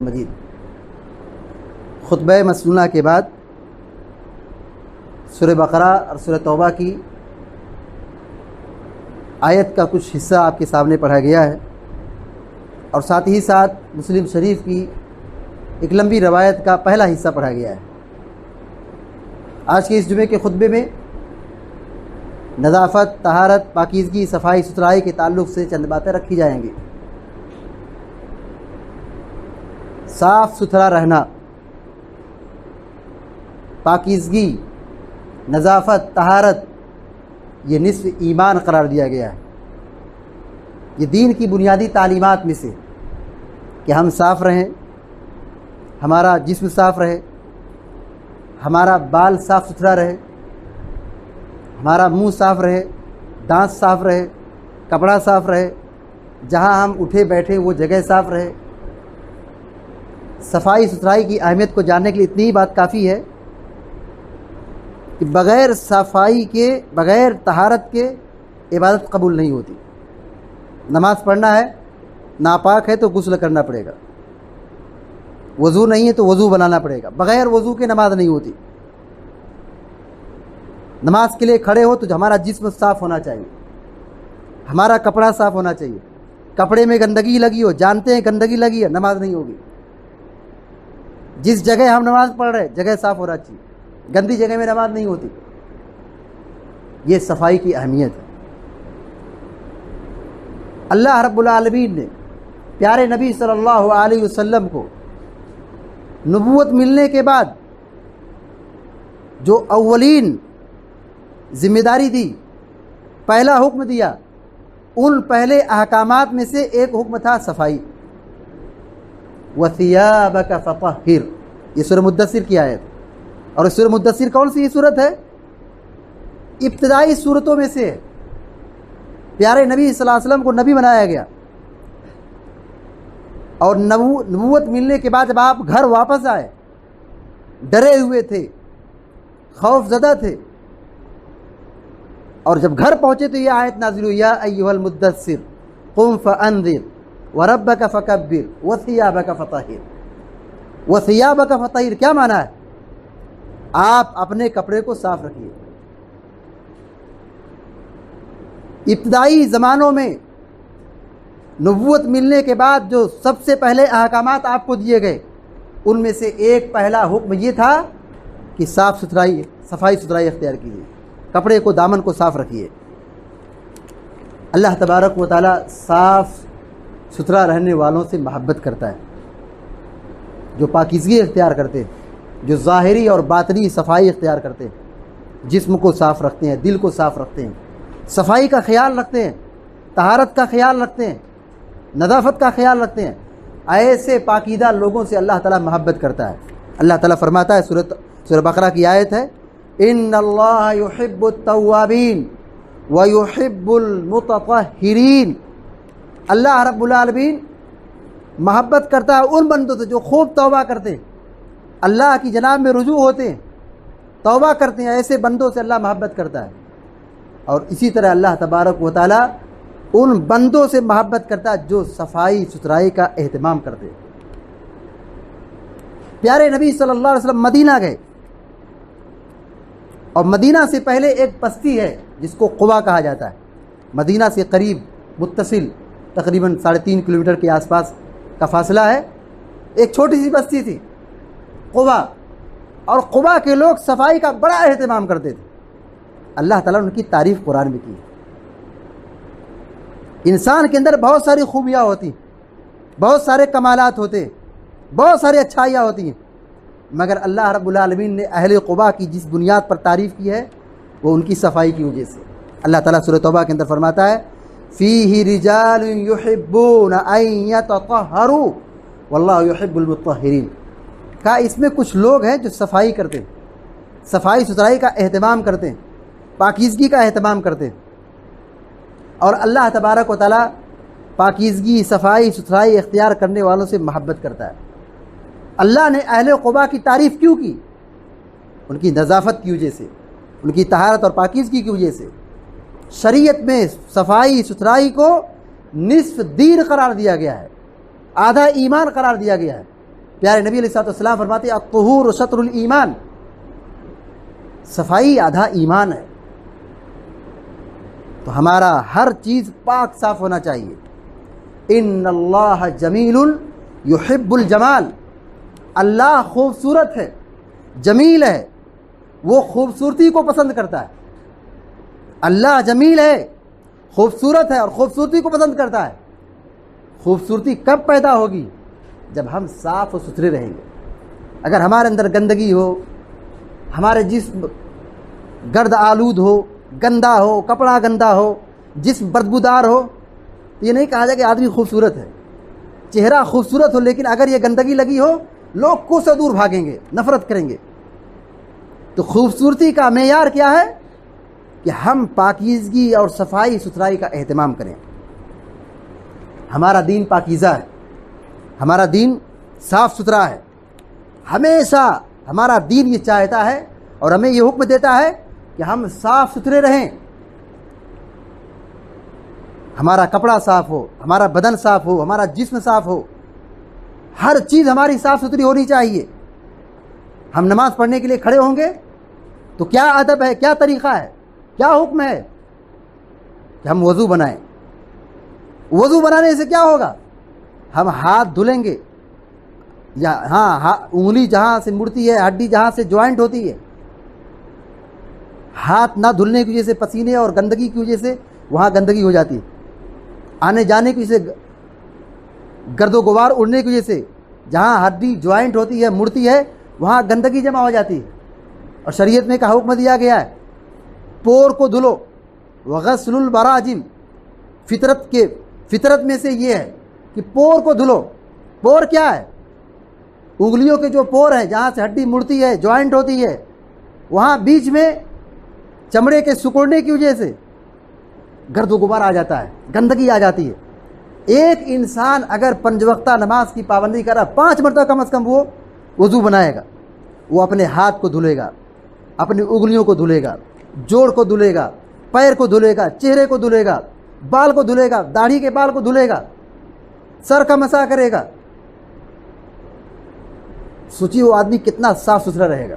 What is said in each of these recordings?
مجید خطبہ مسنونہ کے بعد سورہ بقرہ اور سورہ توبہ کی آیت کا کچھ حصہ آپ کے سامنے پڑھا گیا ہے، اور ساتھ ہی ساتھ مسلم شریف کی ایک لمبی روایت کا پہلا حصہ پڑھا گیا ہے۔ آج کے اس جمعے کے خطبے میں نظافت، طہارت، پاکیزگی، صفائی ستھرائی کے تعلق سے چند باتیں رکھی جائیں گی۔ صاف ستھرا رہنا، پاکیزگی، نظافت، طہارت، یہ نصف ایمان قرار دیا گیا ہے۔ یہ دین کی بنیادی تعلیمات میں سے کہ ہم صاف رہیں، ہمارا جسم صاف رہے، ہمارا بال صاف ستھرا رہے، ہمارا منہ صاف رہے، دانت صاف رہے، کپڑا صاف رہے، جہاں ہم اٹھے بیٹھے وہ جگہ صاف رہے۔ صفائی ستھرائی کی اہمیت کو جاننے کے لیے اتنی ہی بات کافی ہے کہ بغیر صفائی کے، بغیر طہارت کے عبادت قبول نہیں ہوتی۔ نماز پڑھنا ہے، ناپاک ہے تو غسل کرنا پڑے گا، وضو نہیں ہے تو وضو بنانا پڑے گا، بغیر وضو کے نماز نہیں ہوتی۔ نماز کے لیے کھڑے ہو تو ہمارا جسم صاف ہونا چاہیے، ہمارا کپڑا صاف ہونا چاہیے۔ کپڑے میں گندگی لگی ہو، جانتے ہیں گندگی لگی ہے، نماز نہیں ہوگی۔ جس جگہ ہم نماز پڑھ رہے جگہ صاف ہونا چاہیے، گندی جگہ میں نماز نہیں ہوتی۔ یہ صفائی کی اہمیت ہے۔ اللہ رب العالمین نے پیارے نبی صلی اللہ علیہ وسلم کو نبوت ملنے کے بعد جو اولین ذمہ داری دی، پہلا حکم دیا، ان پہلے احکامات میں سے ایک حکم تھا صفائی۔ وَثِيَابَكَ فَطَهِّرْ، یہ سورہ مدثر کی آیت، اور سورہ مدثر کون سی صورت ہے؟ ابتدائی صورتوں میں سے ہے۔ پیارے نبی صلی اللہ علیہ وسلم کو نبی بنایا گیا، اور نبوت ملنے کے بعد جب آپ گھر واپس آئے، ڈرے ہوئے تھے، خوف زدہ تھے، اور جب گھر پہنچے تو یہ آیت نازل ہوئی، یا ایھا المدثر قم فانذر وربک فکبر وثیابک فطہر۔ وثیابک فطہر کیا معنی ہے؟ آپ اپنے کپڑے کو صاف رکھیے۔ ابتدائی زمانوں میں نبوت ملنے کے بعد جو سب سے پہلے احکامات آپ کو دیے گئے، ان میں سے ایک پہلا حکم یہ تھا کہ صفائی ستھرائی اختیار کیجیے، کپڑے کو، دامن کو صاف رکھیے۔ اللہ تبارک و تعالی صاف ستھرا رہنے والوں سے محبت کرتا ہے، جو پاکیزگی اختیار کرتے ہیں، جو ظاہری اور باطنی صفائی اختیار کرتے ہیں، جسم کو صاف رکھتے ہیں، دل کو صاف رکھتے ہیں، صفائی کا خیال رکھتے ہیں، طہارت کا خیال رکھتے ہیں، نظافت کا خیال رکھتے ہیں، ایسے پاکیزہ لوگوں سے اللہ تعالیٰ محبت کرتا ہے۔ اللہ تعالیٰ فرماتا ہے، سورہ بقرہ کی آیت ہے، ان اللہ یحب التوابین ویحب المتطہرین۔ اللہ رب العالمین محبت کرتا ہے ان بندوں سے جو خوب توبہ کرتے ہیں، اللہ کی جناب میں رجوع ہوتے ہیں، توبہ کرتے ہیں، ایسے بندوں سے اللہ محبت کرتا ہے۔ اور اسی طرح اللہ تبارک و تعالی ان بندوں سے محبت کرتا ہے جو صفائی ستھرائی کا اہتمام کرتے ہیں۔ پیارے نبی صلی اللہ علیہ وسلم مدینہ گئے، اور مدینہ سے پہلے ایک بستی ہے جس کو قبا کہا جاتا ہے، مدینہ سے قریب متصل تقریباً 3.5 کلومیٹر کے آس پاس کا فاصلہ ہے۔ ایک چھوٹی سی بستی تھی قبا، اور قبا کے لوگ صفائی کا بڑا اہتمام کرتے تھے۔ اللہ تعالیٰ نے ان کی تعریف قرآن میں کی ہے۔ انسان کے اندر بہت ساری خوبیاں ہوتی، بہت سارے کمالات ہوتے، بہت ساری اچھائیاں ہوتی ہیں، مگر اللہ رب العالمین نے اہل قبا کی جس بنیاد پر تعریف کی ہے وہ ان کی صفائی کی وجہ سے۔ اللہ تعالیٰ سورہ توبہ کے اندر فرماتا ہے، فیہ رجال یحبون ان یتطہروا واللہ یحب المطہرین۔ کہا اس میں کچھ لوگ ہیں جو صفائی کرتے ہیں، صفائی ستھرائی کا اہتمام کرتے ہیں، پاکیزگی کا اہتمام کرتے ہیں، اور اللہ تبارک و تعالیٰ پاکیزگی، صفائی ستھرائی اختیار کرنے والوں سے محبت کرتا ہے۔ اللہ نے اہل قبا کی تعریف کیوں کی؟ ان کی نظافت کی وجہ سے، ان کی طہارت اور پاکیزگی کی وجہ سے۔ شریعت میں صفائی ستھرائی کو نصف دین قرار دیا گیا ہے، آدھا ایمان قرار دیا گیا ہے۔ پیارے نبی علیہ السلام فرماتے ہیں الطہور شطر الایمان، صفائی آدھا ایمان ہے۔ تو ہمارا ہر چیز پاک صاف ہونا چاہیے۔ ان اللہ جمیل یحب الجمال، اللہ خوبصورت ہے، جمیل ہے، وہ خوبصورتی کو پسند کرتا ہے۔ اللہ جمیل ہے، خوبصورت ہے اور خوبصورتی کو پسند کرتا ہے۔ خوبصورتی کب پیدا ہوگی؟ جب ہم صاف و ستھرے رہیں گے۔ اگر ہمارے اندر گندگی ہو، ہمارے جسم گرد آلود ہو، گندا ہو، کپڑا گندا ہو، جسم بدبودار ہو، تو یہ نہیں کہا جائے کہ آدمی خوبصورت ہے۔ چہرہ خوبصورت ہو لیکن اگر یہ گندگی لگی ہو، لوگ کو سے دور بھاگیں گے، نفرت کریں گے۔ تو خوبصورتی کا معیار کیا ہے؟ کہ ہم پاکیزگی اور صفائی ستھرائی کا اہتمام کریں۔ ہمارا دین پاکیزہ ہے، ہمارا دین صاف ستھرا ہے۔ ہمیشہ ہمارا دین یہ چاہتا ہے اور ہمیں یہ حکم دیتا ہے کہ ہم صاف ستھرے رہیں، ہمارا کپڑا صاف ہو، ہمارا بدن صاف ہو، ہمارا جسم صاف ہو، ہر چیز ہماری صاف ستھری ہونی چاہیے۔ ہم نماز پڑھنے کے لیے کھڑے ہوں گے تو کیا ادب ہے، کیا طریقہ ہے، کیا حکم ہے کہ ہم وضو بنائیں۔ وضو بنانے سے کیا ہوگا؟ ہم ہاتھ دھلیں گے، یا انگلی جہاں سے مڑتی ہے، ہڈی جہاں سے جوائنٹ ہوتی ہے، ہاتھ نہ دھلنے کی وجہ سے، پسینے اور گندگی کی وجہ سے وہاں گندگی ہو جاتی ہے، آنے جانے کی وجہ سے، گرد و غبار اڑنے کی وجہ سے جہاں ہڈی جوائنٹ ہوتی ہے، مڑتی ہے، وہاں گندگی جمع ہو جاتی ہے۔ اور شریعت میں کا حکم دیا گیا ہے پور کو دھلو، وغسل البراجم، فطرت میں سے یہ ہے کہ پور کو دھلو۔ پور کیا ہے؟ انگلیوں کے جو پور ہیں جہاں سے ہڈی مڑتی ہے، جوائنٹ ہوتی ہے، وہاں بیچ میں چمڑے کے سکڑنے کی وجہ سے گرد و غبار آ جاتا ہے، گندگی آ جاتی ہے۔ ایک انسان اگر 5 وقتہ نماز کی پابندی کرا، 5 مرتبہ کم از کم وہ وضو بنائے گا، وہ اپنے ہاتھ کو دھلے گا، اپنی انگلیوں کو دھلے گا، جوڑ کو دھلے گا، پیر کو دھلے گا، چہرے کو دھلے گا، بال کو دھلے گا، داڑھی کے بال کو دھلے گا، سر کا مسح کرے گا۔ سوچیے وہ آدمی کتنا صاف ستھرا رہے گا،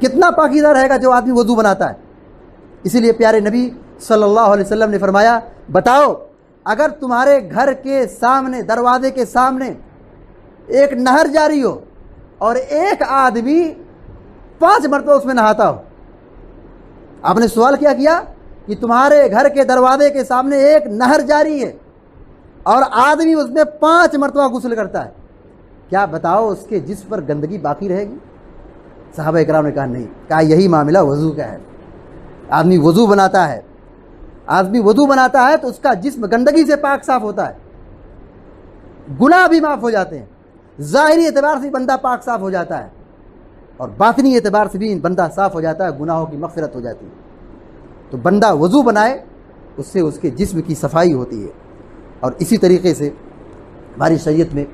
کتنا پاکیزہ رہے گا جو آدمی وضو بناتا ہے۔ اسی لیے پیارے نبی صلی اللہ علیہ وسلم نے فرمایا، بتاؤ اگر تمہارے گھر کے سامنے، دروازے کے سامنے ایک نہر جاری ہو اور ایک آدمی 5 مرتبہ اس میں نہاتا ہو۔ آپ نے سوال کیا کہ تمہارے گھر کے دروازے کے سامنے ایک نہر جاری ہے اور آدمی اس میں 5 مرتبہ غسل کرتا ہے، کیا بتاؤ اس کے جسم پر گندگی باقی رہے گی؟ صحابہ کرام نے کہا نہیں، کہا یہی معاملہ وضو کا ہے۔ آدمی وضو بناتا ہے، تو اس کا جسم گندگی سے پاک صاف ہوتا ہے، گناہ بھی معاف ہو جاتے ہیں، ظاہری اعتبار سے بندہ پاک صاف ہو جاتا ہے اور باطنی اعتبار سے بھی بندہ صاف ہو جاتا ہے، گناہوں کی مغفرت ہو جاتی ہے۔ تو بندہ وضو بنائے، اس سے اس کے جسم کی صفائی ہوتی ہے۔ اور اسی طریقے سے ہماری شریعت میں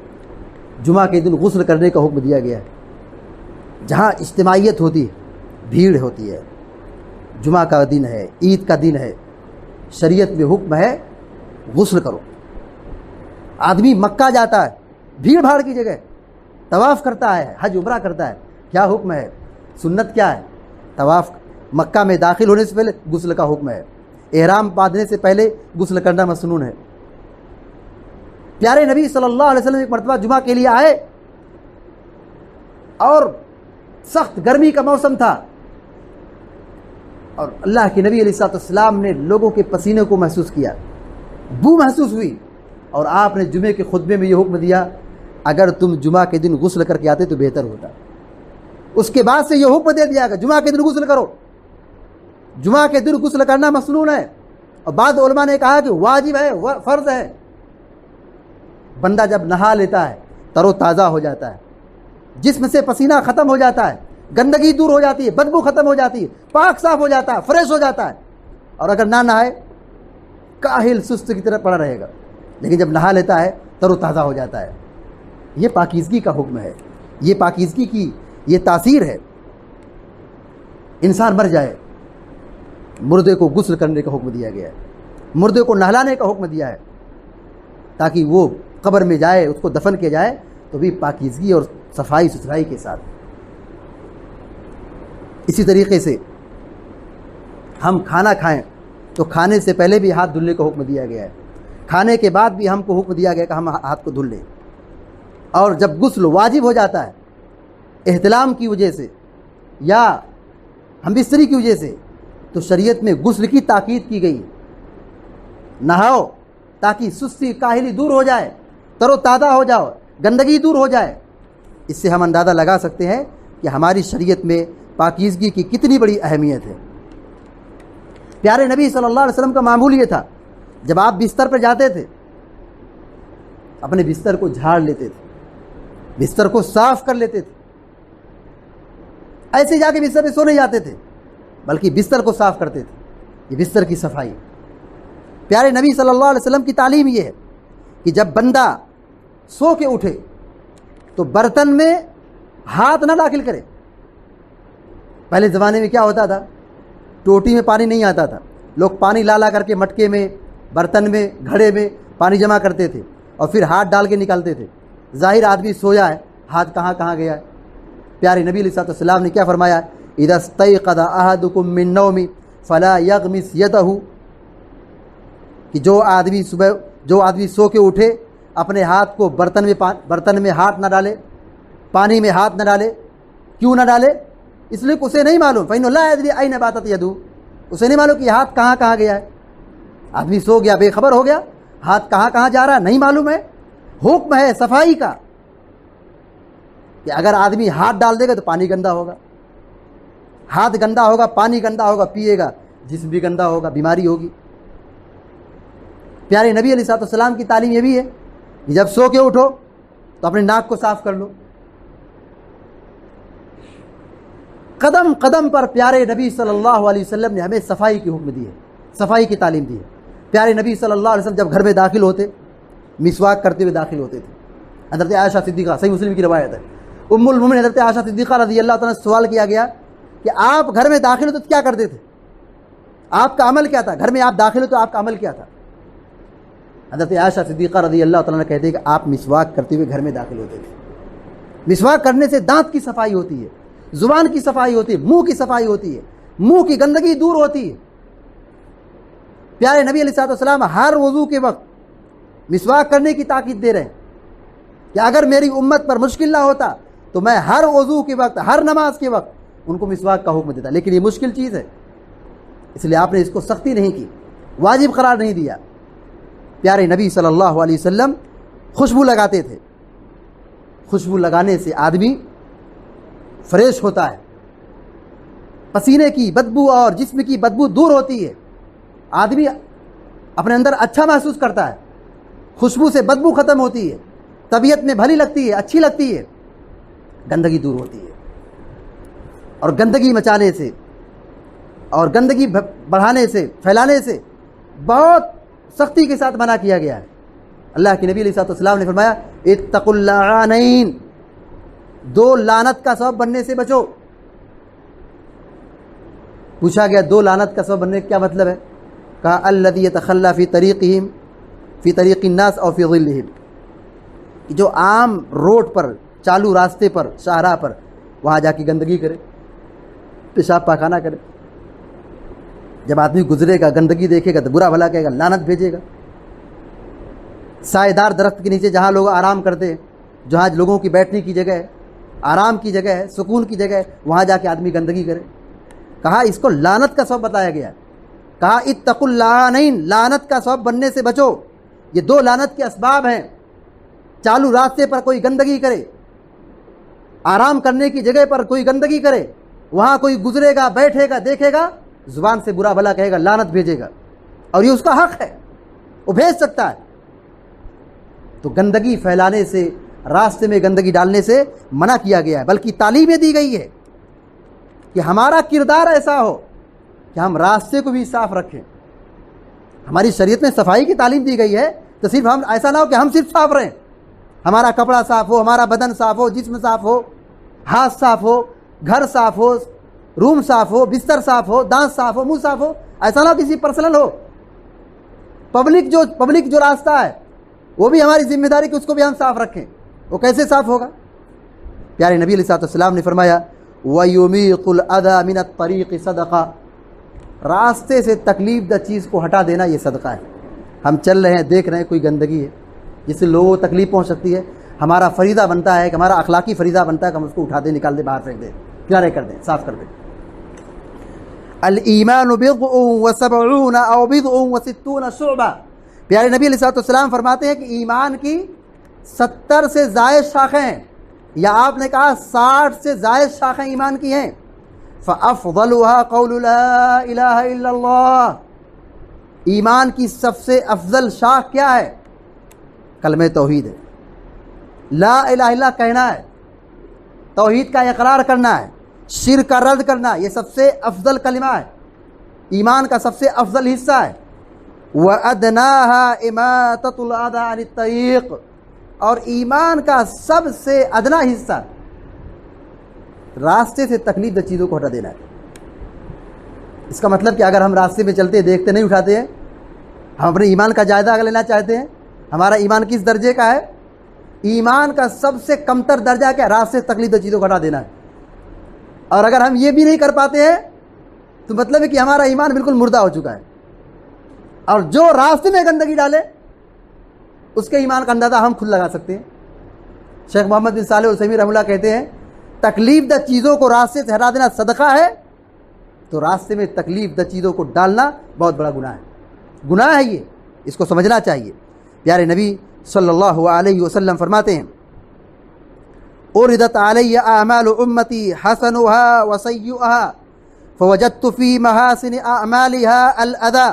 جمعہ کے دن غسل کرنے کا حکم دیا گیا ہے۔ جہاں اجتماعیت ہوتی ہے، بھیڑ ہوتی ہے، جمعہ کا دن ہے، عید کا دن ہے، شریعت میں حکم ہے غسل کرو۔ آدمی مکہ جاتا ہے، بھیڑ بھاڑ کی جگہ، طواف کرتا ہے، حج عمرہ کرتا ہے، کیا حکم ہے؟ سنت کیا ہے؟ طواف مکہ میں داخل ہونے سے پہلے غسل کا حکم ہے، احرام باندھنے سے پہلے غسل کرنا مسنون ہے۔ پیارے نبی صلی اللہ علیہ وسلم ایک مرتبہ جمعہ کے لیے آئے اور سخت گرمی کا موسم تھا، اور اللہ کے نبی علیہ السلام نے لوگوں کے پسینے کو محسوس کیا، بو محسوس ہوئی، اور آپ نے جمعے کے خطبے میں یہ حکم دیا اگر تم جمعہ کے دن غسل کر کے آتے تو بہتر ہوتا۔ اس کے بعد سے یہ حکم دے دیا کہ جمعہ کے دن غسل کرو، جمعہ کے دن غسل کرنا مسنون ہے، اور بعض علماء نے کہا کہ واجب ہے، فرض ہے۔ بندہ جب نہا لیتا ہے تر و تازہ ہو جاتا ہے، جسم سے پسینہ ختم ہو جاتا ہے، گندگی دور ہو جاتی ہے، بدبو ختم ہو جاتی ہے، پاک صاف ہو جاتا ہے، فریش ہو جاتا ہے۔ اور اگر نہ نہائے کاہل سست کی طرح پڑا رہے گا، لیکن جب نہا لیتا ہے تر و تازہ ہو جاتا ہے۔ یہ پاکیزگی کا حکم ہے، یہ پاکیزگی کی یہ تاثیر ہے۔ انسان مر جائے، مردے کو غسل کرنے کا حکم دیا گیا ہے، مردے کو نہلانے کا حکم دیا ہے، تاکہ وہ قبر میں جائے، اس کو دفن کیا جائے تو بھی پاکیزگی اور صفائی ستھرائی کے ساتھ۔ اسی طریقے سے ہم کھانا کھائیں تو کھانے سے پہلے بھی ہاتھ دھلنے کا حکم دیا گیا ہے، کھانے کے بعد بھی ہم کو حکم دیا گیا کہ ہم ہاتھ کو دھل لیں، اور جب غسل واجب ہو جاتا ہے احتلام کی وجہ سے یا ہم بستری کی وجہ سے، تو شریعت میں غسل کی تاکید کی گئی، نہاؤ تاکہ سستی کاہلی دور ہو جائے، تر و تازہ ہو جاؤ، گندگی دور ہو جائے۔ اس سے ہم اندازہ لگا سکتے ہیں کہ ہماری شریعت میں پاکیزگی کی کتنی بڑی اہمیت ہے۔ پیارے نبی صلی اللہ علیہ وسلم کا معمول یہ تھا، جب آپ بستر پر جاتے تھے اپنے بستر کو جھاڑ لیتے تھے، بستر کو صاف کر لیتے تھے، ایسے جا کے بستر پہ سو نہیں جاتے تھے بلکہ بستر کو صاف کرتے تھے۔ یہ بستر کی صفائی، پیارے نبی صلی اللہ علیہ وسلم کی تعلیم یہ ہے کہ جب بندہ سو کے اٹھے تو برتن میں ہاتھ نہ داخل کرے۔ پہلے زمانے میں کیا ہوتا تھا، ٹوٹی میں پانی نہیں آتا تھا، لوگ پانی لا کر کے مٹکے میں، برتن میں، گھڑے میں پانی جمع کرتے تھے اور پھر ہاتھ ڈال کے نکالتے تھے۔ ظاہر آدمی سویا ہے، ہاتھ کہاں گیا ہے؟ پیارے نبی علیہ السلام نے کیا فرمایا، اذا استيقظ احدكم من نوم فلا يغمس يده، کہ جو آدمی سو کے اٹھے اپنے ہاتھ کو برتن میں ہاتھ نہ ڈالے، پانی میں ہاتھ نہ ڈالے۔ کیوں نہ ڈالے؟ اس لیے کہ اسے نہیں معلوم، فإنه لا يدري أين باتت يده، اسے نہیں معلوم کہ ہاتھ کہاں گیا ہے۔ آدمی سو گیا، بے خبر ہو گیا، ہاتھ کہاں جا رہا ہے نہیں معلوم ہے۔ حکم ہے صفائی کا کہ اگر آدمی ہاتھ ڈال دے گا تو پانی گندا ہوگا، ہاتھ گندا ہوگا، پانی گندا ہوگا، پیے گا، جسم بھی گندا ہوگا، بیماری ہوگی۔ پیارے نبی علیہ السلام کی تعلیم یہ بھی ہے کہ جب سو کے اٹھو تو اپنے ناک کو صاف کر لو۔ قدم قدم پر پیارے نبی صلی اللہ علیہ وسلم نے ہمیں صفائی کی حکم دی ہے، صفائی کی تعلیم دی ہے۔ پیارے نبی صلی اللہ علیہ وسلم جب گھر میں داخل ہوتے مسواک کرتے ہوئے داخل ہوتے تھے۔ حضرت عائشہ صدیقہ، صحیح مسلم کی روایت ہے، ام المومنین حضرت عائشہ صدیقہ رضی اللہ تعالیٰ سے سوال کیا گیا کہ آپ گھر میں داخل ہوتے تو کیا کرتے تھے، آپ کا عمل کیا تھا؟ گھر میں آپ داخل ہو تو آپ کا عمل کیا تھا؟ حضرت عائشہ صدیقہ رضی اللہ تعالیٰ نے کہتے ہیں کہ آپ مسواک کرتے ہوئے گھر میں داخل ہوتے تھے۔ مسواک کرنے سے دانت کی صفائی ہوتی ہے، زبان کی صفائی ہوتی ہے، منہ کی صفائی ہوتی ہے، منہ کی گندگی دور ہوتی ہے۔ پیارے نبی علیہ السلام ہر وضو کے وقت مسواک کرنے کی تاکید دے رہے ہیں کہ اگر میری امت پر مشکل نہ ہوتا تو میں ہر وضو کے وقت، ہر نماز کے وقت ان کو مسواک کا حکم دیتا، لیکن یہ مشکل چیز ہے، اس لیے آپ نے اس کو سختی نہیں کی، واجب قرار نہیں دیا۔ پیارے نبی صلی اللہ علیہ وسلم خوشبو لگاتے تھے، خوشبو لگانے سے آدمی فریش ہوتا ہے، پسینے کی بدبو اور جسم کی بدبو دور ہوتی ہے، آدمی اپنے اندر اچھا محسوس کرتا ہے، خوشبو سے بدبو ختم ہوتی ہے، طبیعت میں بھلی لگتی ہے، اچھی لگتی ہے، گندگی دور ہوتی ہے۔ اور گندگی مچانے سے اور گندگی بڑھانے سے، پھیلانے سے بہت سختی کے ساتھ منع کیا گیا ہے۔ اللہ کے نبی علیہ السلام نے فرمایا اتقوا اللعانین، دو لعنت کا سبب بننے سے بچو۔ پوچھا گیا دو لعنت کا سبب بننے کا کیا مطلب ہے؟ کہا الذی یتخلی فی طریقہم، فی طریق الناس اور فی ظلہم، جو عام روڈ پر، چالو راستے پر، شاہراہ پر وہاں جا کے گندگی کرے، پیشاب پاخانہ کرے۔ جب آدمی گزرے گا، گندگی دیکھے گا تو برا بھلا کہے گا، لعنت بھیجے گا۔ سائے دار درخت کے نیچے جہاں لوگ آرام کرتے ہیں، جہاں لوگوں کی بیٹھنے کی جگہ ہے، آرام کی جگہ ہے، سکون کی جگہ ہے، وہاں جا کے آدمی گندگی کرے، کہا اس کو لعنت کا سبب بتایا گیا ہے۔ کہا اتقوا اللعانین، لعنت کا سبب بننے سے بچو۔ یہ دو لعنت کے اسباب ہیں، چالو راستے پر کوئی گندگی کرے، آرام کرنے کی جگہ پر کوئی گندگی کرے، وہاں کوئی گزرے گا، بیٹھے گا، دیکھے گا، زبان سے برا بھلا کہے گا، لعنت بھیجے گا، اور یہ اس کا حق ہے، وہ بھیج سکتا ہے۔ تو گندگی پھیلانے سے، راستے میں گندگی ڈالنے سے منع کیا گیا ہے، بلکہ تعلیمیں دی گئی ہے کہ ہمارا کردار ایسا ہو کہ ہم راستے کو بھی صاف رکھیں۔ ہماری شریعت میں صفائی کی تعلیم دی گئی ہے، تو صرف ہم ایسا نہ ہو کہ ہم صرف صاف رہیں، ہمارا کپڑا صاف ہو، ہمارا بدن صاف ہو، جسم صاف ہو، ہاتھ صاف ہو، گھر صاف ہو، روم صاف ہو، بستر صاف ہو، دانت صاف ہو، منہ صاف ہو، ایسا نہ ہو کسی پرسنل ہو۔ پبلک جو راستہ ہے وہ بھی ہماری ذمہ داری کہ اس کو بھی ہم صاف رکھیں، وہ کیسے صاف ہوگا؟ پیارے نبی علیہ السلام نے فرمایا وَيُمِيقُ الْأَذَى مِنَ الطَّرِيقِ صَدَقَةٌ، راستے سے تکلیف دہ چیز کو ہٹا دینا یہ صدقہ ہے۔ ہم چل رہے ہیں، دیکھ رہے ہیں کوئی گندگی ہے جس سے لوگوں کو تکلیف پہنچ سکتی ہے، ہمارا فریضہ بنتا ہے کہ ہمارا اخلاقی فریضہ بنتا ہے کہ ہم اس کو اٹھا دیں، نکال دیں، باہر پھینک دیں، کنارے کر دیں، صاف کر دیں۔ الایمان بضع وسبعون او بضع وستون شعبہ، پیارے نبی علیہ السلام فرماتے ہیں کہ ایمان کی 70 سے زائد شاخیں ہیں، یا آپ نے کہا 60 سے زائد شاخیں ایمان کی ہیں۔ فافضلها قول لا الہ الا اللہ، ایمان کی سب سے افضل شاخ کیا ہے؟ کلمہ توحید ہے، لا الہ الا اللہ کہنا ہے، توحید کا اقرار کرنا ہے، شرک کا رد کرنا، یہ سب سے افضل کلمہ ہے، ایمان کا سب سے افضل حصہ ہے۔ وَأَدْنَاهَا إِمَاتَةُ الْأَذَى عَنِ الطَّرِيقِ، اور ایمان کا سب سے ادنا حصہ راستے سے تکلیف دہ چیزوں کو ہٹا دینا ہے۔ اس کا مطلب کہ اگر ہم راستے میں چلتے دیکھتے نہیں اٹھاتے ہیں، ہم اپنے ایمان کا جائزہ اگر لینا چاہتے ہیں، ہمارا ایمان کس درجے کا ہے؟ ایمان کا سب سے کمتر درجہ کیا؟ راستے سے تکلیف دہ چیزوں کو ہٹا دینا ہے۔ اور اگر ہم یہ بھی نہیں کر پاتے ہیں تو مطلب ہے کہ ہمارا ایمان بالکل مردہ ہو چکا ہے، اور جو راستے میں گندگی ڈالے اس کے ایمان کا اندازہ ہم خود لگا سکتے ہیں۔ شیخ محمد بن صالح العثیمین رحمہ اللہ کہتے ہیں تکلیف دہ چیزوں کو راستے سے ہٹا دینا صدقہ ہے، تو راستے میں تکلیف دہ چیزوں کو ڈالنا بہت بڑا گناہ ہے، گناہ ہے یہ، اس کو سمجھنا چاہیے۔ پیارے نبی صلی اللہ علیہ وسلم فرماتے ہیں اُرِدَتْ عَلَيَّ أَعْمَالُ أُمَّتِي حَسَنُهَا وَسَيِّئُهَا فَوَجَدْتُ فِي مَحَاسِنِ أَعْمَالِهَا الْأَذَى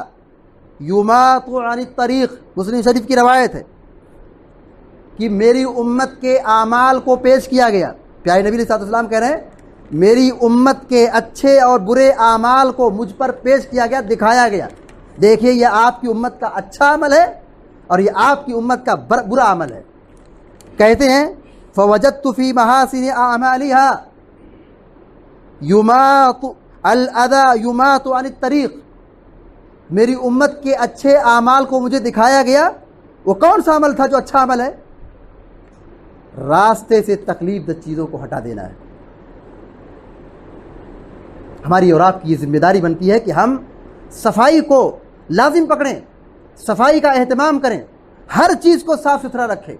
يُمَاطُ عَنِ الطَّرِيقِ، مسلم شریف کی روایت ہے کہ میری امت کے اعمال کو پیش کیا گیا۔ پیارے نبی علیہ السلام کہہ رہے ہیں میری امت کے اچھے اور برے اعمال کو مجھ پر پیش کیا گیا، دکھایا گیا، دیکھیے یہ آپ کی امت کا اچھا عمل ہے اور یہ آپ کی امت کا برا عمل ہے۔ کہتے ہیں فوجدت فی محاسن اعمالها یماط الاذى یماط عن الطریق، میری امت کے اچھے اعمال کو مجھے دکھایا گیا۔ وہ کون سا عمل تھا جو اچھا عمل ہے؟ راستے سے تکلیف دہ چیزوں کو ہٹا دینا ہے۔ ہماری اور آپ کی یہ ذمہ داری بنتی ہے کہ ہم صفائی کو لازم پکڑیں، صفائی کا اہتمام کریں، ہر چیز کو صاف ستھرا رکھیں۔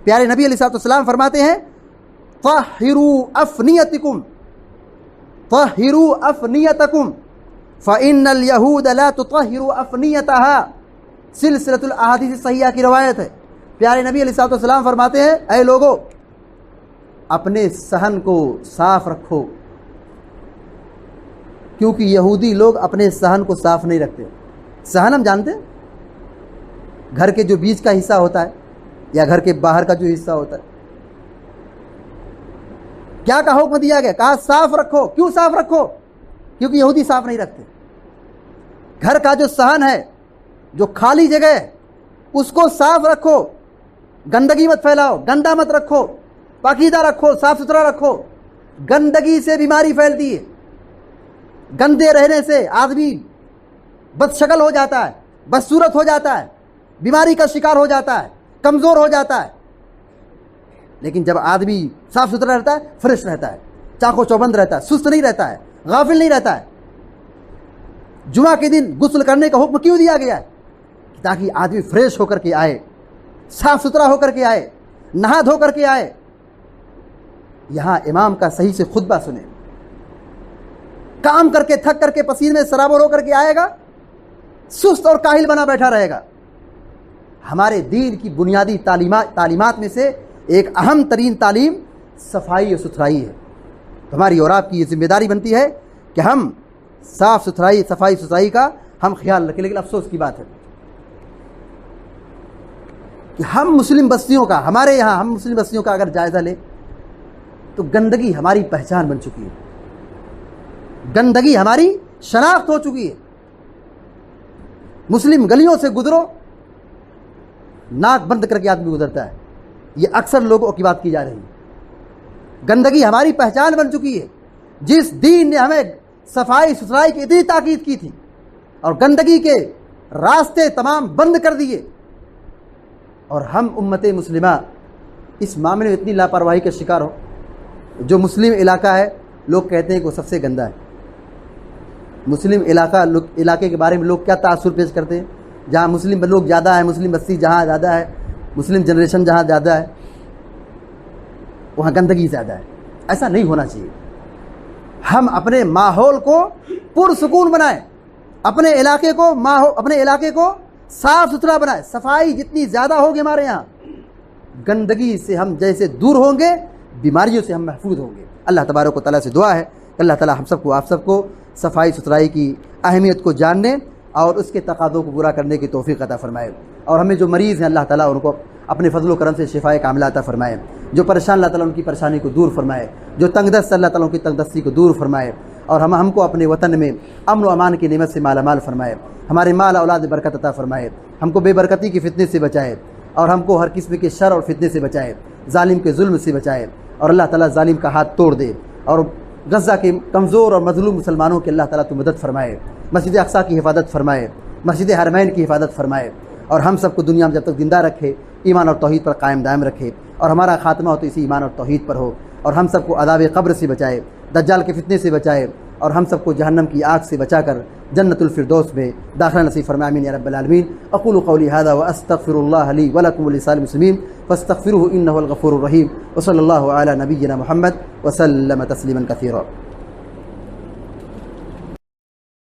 پیارے نبی علیہ السلام فرماتے ہیں طہروا افنیتکم، طہروا افنیتکم فإن اليہود لا تطہر افنیتها، سلسلۃ الاحادیث صحیحہ کی روایت ہے۔ پیارے نبی علیہ السلام فرماتے ہیں اے لوگو اپنے صحن کو صاف رکھو، کیونکہ یہودی لوگ اپنے صحن کو صاف نہیں رکھتے۔ صحن ہم جانتے ہیں، گھر کے جو بیچ کا حصہ ہوتا ہے یا گھر کے باہر کا جو حصہ ہوتا ہے، کیا کا حکم دیا گیا؟ کہا صاف رکھو۔ کیوں صاف رکھو؟ کیونکہ یہودی صاف نہیں رکھتے۔ گھر کا جو صحن ہے، جو خالی جگہ ہے، اس کو صاف رکھو، گندگی مت پھیلاؤ، گندا مت رکھو، پاکیزہ رکھو، صاف ستھرا رکھو۔ گندگی سے بیماری پھیلتی ہے، گندے رہنے سے آدمی بد شکل ہو جاتا ہے، بدصورت ہو جاتا ہے، بیماری کا شکار ہو جاتا ہے، کمزور ہو جاتا ہے۔ لیکن جب آدمی صاف ستھرا رہتا ہے، فریش رہتا ہے، چاق و چوبند رہتا ہے، سست نہیں رہتا ہے، غافل نہیں رہتا ہے۔ جمعہ کے دن غسل کرنے کا حکم کیوں دیا گیا ہے؟ تاکہ آدمی فریش ہو کر کے آئے، صاف ستھرا ہو کر کے آئے، نہا دھو کر کے آئے، یہاں امام کا صحیح سے خطبہ سنے۔ کام کر کے تھک کر کے پسینے میں سرابور ہو کر کے آئے گا، سست اور کاہل بنا بیٹھا رہے گا۔ ہمارے دین کی بنیادی تعلیمات میں سے ایک اہم ترین تعلیم صفائی اور ستھرائی ہے۔ ہماری اور آپ کی یہ ذمہ داری بنتی ہے کہ ہم صفائی ستھرائی کا ہم خیال رکھیں۔ لیکن افسوس کی بات ہے کہ ہم مسلم بستیوں کا، ہمارے یہاں ہم مسلم بستیوں کا اگر جائزہ لیں تو گندگی ہماری پہچان بن چکی ہے، گندگی ہماری شناخت ہو چکی ہے۔ مسلم گلیوں سے گزرو، ناک بند کر کے آدمی گزرتا ہے، یہ اکثر لوگوں کی بات کی جا رہی ہے۔ گندگی ہماری پہچان بن چکی ہے۔ جس دین نے ہمیں صفائی ستھرائی کی اتنی تاکید کی تھی اور گندگی کے راستے تمام بند کر دیے، اور ہم امت مسلمہ اس معاملے میں اتنی لاپرواہی کا شکار ہو. جو مسلم علاقہ ہے لوگ کہتے ہیں کہ وہ سب سے گندا ہے. مسلم علاقے کے بارے میں لوگ کیا تاثر پیش کرتے ہیں؟ جہاں مسلم لوگ زیادہ ہیں، مسلم بستی جہاں زیادہ ہے، مسلم جنریشن جہاں زیادہ ہے، وہاں گندگی زیادہ ہے. ایسا نہیں ہونا چاہیے. ہم اپنے ماحول کو پرسکون بنائیں، اپنے علاقے کو صاف ستھرا بنائیں. صفائی جتنی زیادہ ہوگی ہمارے یہاں، گندگی سے ہم جیسے دور ہوں گے، بیماریوں سے ہم محفوظ ہوں گے. اللہ تبارک و تعالیٰ سے دعا ہے کہ اللہ تعالیٰ ہم سب کو آپ سب کو صفائی ستھرائی کی اہمیت کو جاننے اور اس کے تقاضوں کو پورا کرنے کی توفیق عطا فرمائے. اور ہمیں جو مریض ہیں اللہ تعالیٰ ان کو اپنے فضل و کرم سے شفائے کاملہ عطا فرمائے. جو پریشان اللہ تعالیٰ ان کی پریشانی کو دور فرمائے. جو تنگ دست اللہ تعالیٰ ان کی تنگ دستی کو دور فرمائے. اور ہم کو اپنے وطن میں امن و امان کی نعمت سے مالا مال فرمائے. ہمارے مال اولاد برکت عطا فرمائے. ہم کو بے برکتی کی فتنے سے بچائے اور ہم کو ہر قسم کے شر اور فتنے سے بچائے. ظالم کے ظلم سے بچائے اور اللہ تعالیٰ ظالم کا ہاتھ توڑ دے. اور غزہ کے کمزور اور مظلوم مسلمانوں کے اللہ تعالیٰ تو مدد فرمائے. مسجد اقصیٰ کی حفاظت فرمائے. مسجد حرمین کی حفاظت فرمائے. اور ہم سب کو دنیا میں جب تک زندہ رکھے ایمان اور توحید پر قائم دائم رکھے. اور ہمارا خاتمہ ہو تو اسی ایمان اور توحید پر ہو. اور ہم سب کو عذاب قبر سے بچائے، دجال کے فتنے سے بچائے. اور ہم سب کو جہنم کی آگ سے بچا کر جنت الفردوس میں داخلہ نصیب فرمائے. آمین یا رب العالمین. اقول قولی هذا واستغفر الله لي ولكم ولسائر المسلمين فاستغفروه انه الغفور الرحيم. وصلى الله على نبينا محمد وسلم تسليما كثيرا.